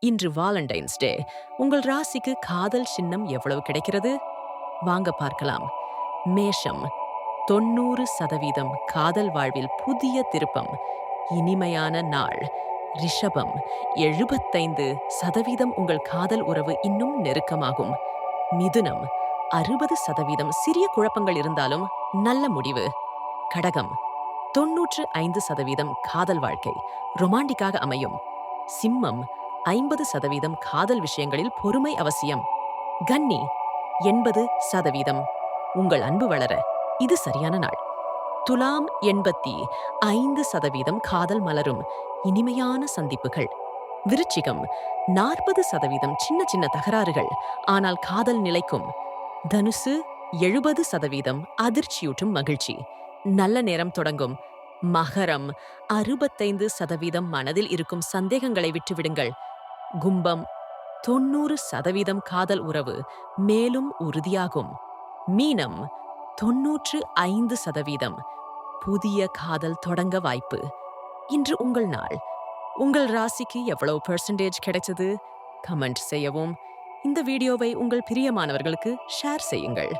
இன்று வாலண்டைன்ஸ் டே. உங்கள் ராசிக்கு காதல் சின்னம் எவ்வளவு கிடைக்கிறது? வாங்க பார்க்கலாம். மேஷம் 90% காதல் வாழ்வில் புதிய திருப்பம், இனிமையான நாள். ரிஷபம் 75% உங்கள் காதல் உறவு இன்னும் நெருக்கமாகும். மிதுனம் 60% சிறிய குழப்பங்கள் இருந்தாலும் நல்ல முடிவு. கடகம் 95% காதல் வாழ்க்கை ரொமாண்டிக்காக அமையும். சிம்மம் 50% காதல் விஷயங்களில் பொறுமை அவசியம். கன்னி 80% உங்கள் அன்பு வளர இது சரியான நாள். துலாம் 85% காதல் மலரும், இனிமையான சந்திப்புகள். விருச்சிகம் 40% சின்ன சின்ன தகராறுகள், ஆனால் காதல் நிலைக்கும். தனுசு 70% அதிர்ச்சியூட்டும் மகிழ்ச்சி, நல்ல நேரம் தொடங்கும். மகரம் 65% மனதில் இருக்கும் சந்தேகங்களை விட்டுவிடுங்கள். கும்பம் 90% காதல் உறவு மேலும் உறுதியாகும். மீனம் 95% புதிய காதல் தொடங்க வாய்ப்பு. இன்று உங்கள் நாள். உங்கள் ராசிக்கு எவ்வளவு பெர்சன்டேஜ் கிடைச்சது? கமெண்ட் செய்யவும். இந்த வீடியோவை உங்கள் பிரியமானவர்களுக்கு ஷேர் செய்யுங்கள்.